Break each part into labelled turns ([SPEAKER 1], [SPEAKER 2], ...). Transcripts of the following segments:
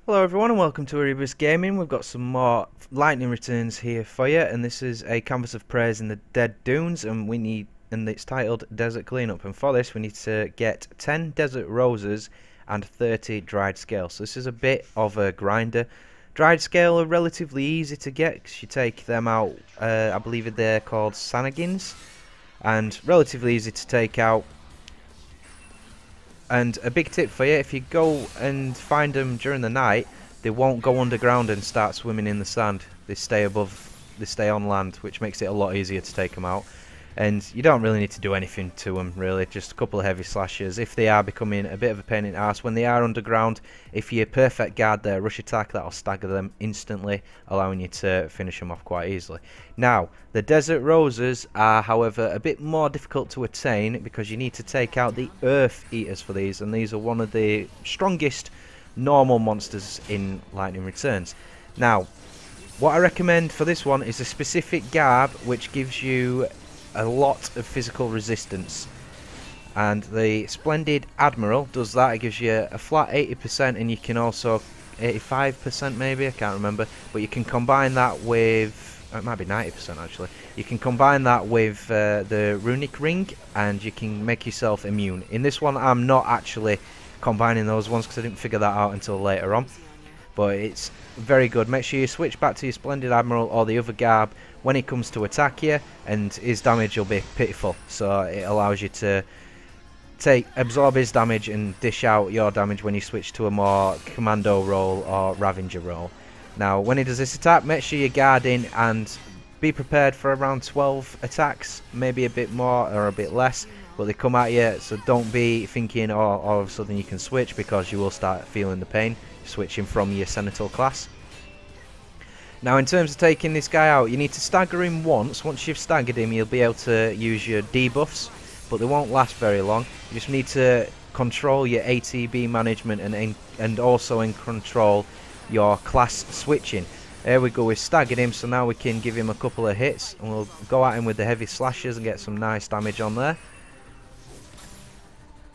[SPEAKER 1] Hello everyone and welcome to Erebos Gaming. We've got some more lightning returns here for you, and this is a canvas of praise in the Dead Dunes, and it's titled Desert Cleanup. And for this we need to get 10 desert roses and 30 dried scale. So this is a bit of a grinder. Dried scale are relatively easy to get because you take them out, I believe they're called Sahagins, and relatively easy to take out. And a big tip for you, if you go and find them during the night, they won't go underground and start swimming in the sand. They stay on land, which makes it a lot easier to take them out. And you don't really need to do anything to them, really, just a couple of heavy slashes. If they are becoming a bit of a pain in the arse, when they are underground, if you perfect guard their rush attack, that'll stagger them instantly, allowing you to finish them off quite easily. Now, the desert roses are, however, a bit more difficult to attain because you need to take out the earth eaters for these, and these are one of the strongest normal monsters in Lightning Returns. Now, what I recommend for this one is a specific garb which gives you a lot of physical resistance, and the Splendid Admiral does that. It gives you a flat 80%, and you can also 85% maybe, I can't remember, but you can combine that with, it might be 90% actually, you can combine that with the runic ring, and you can make yourself immune. In this one I'm not actually combining those ones because I didn't figure that out until later on, but it's very good. Make sure you switch back to your Splendid Admiral or the other garb when he comes to attack you, and his damage will be pitiful, so it allows you to absorb his damage and dish out your damage when you switch to a more commando role or Ravager role. Now when he does this attack, make sure you're guarding and be prepared for around 12 attacks, maybe a bit more or a bit less, but they come at you, so don't be thinking all of a sudden you can switch, because you will start feeling the pain switching from your Senator class. Now in terms of taking this guy out, you need to stagger him once. Once you've staggered him, you'll be able to use your debuffs, but they won't last very long. You just need to control your ATB management and also control your class switching. There we go, we've staggered him, so now we can give him a couple of hits, and we'll go at him with the heavy slashes and get some nice damage on there.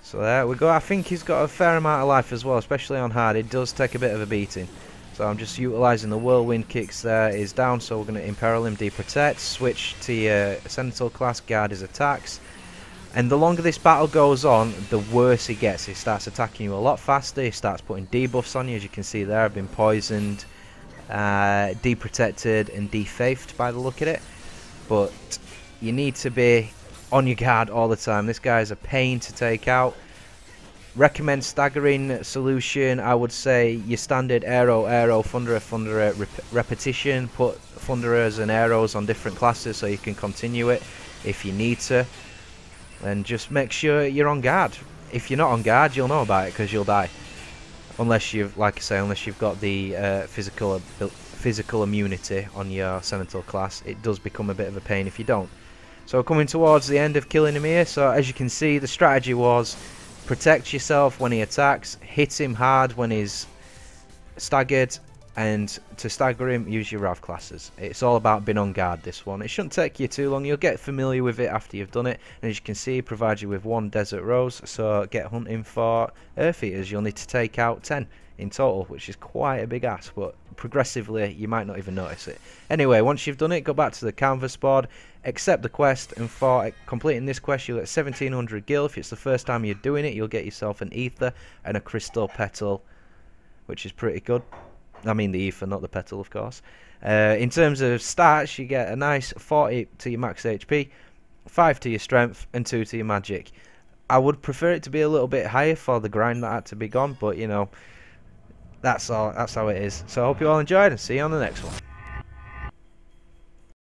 [SPEAKER 1] So there we go. I think he's got a fair amount of life as well, especially on hard. It does take a bit of a beating. So I'm just utilising the whirlwind kicks there. He's down, so we're going to imperil him, deprotect, switch to your Senator class, guard his attacks. And the longer this battle goes on, the worse he gets. He starts attacking you a lot faster, he starts putting debuffs on you. As you can see there, I've been poisoned, deprotected and defaithed by the look of it. But you need to be on your guard all the time. This guy is a pain to take out. Recommend staggering solution. I would say your standard arrow, thunderer, repetition. Put thunderers and arrows on different classes so you can continue it if you need to, and just make sure you're on guard. If you're not on guard, you'll know about it because you'll die, unless you've, like I say, unless you've got the physical immunity on your Senator class. It does become a bit of a pain if you don't. So coming towards the end of killing him here, so as you can see, the strategy was protect yourself when he attacks, hit him hard when he's staggered, and to stagger him, use your Rav classes. It's all about being on guard, this one. It shouldn't take you too long. You'll get familiar with it after you've done it. And as you can see, it provides you with 1 desert rose, so get hunting for earth eaters. You'll need to take out 10 in total, which is quite a big ask, but progressively you might not even notice it. Anyway, once you've done it, go back to the canvas board, accept the quest, and for completing this quest you'll get 1700 gil. If it's the first time you're doing it, you'll get yourself an ether and a crystal petal, which is pretty good. I mean the ether, not the petal, of course. In terms of stats, you get a nice 40 to your max HP, 5 to your strength, and 2 to your magic. I would prefer it to be a little bit higher for the grind that had to be gone, but you know, that's how it is. So I hope you all enjoyed, and see you on the next one.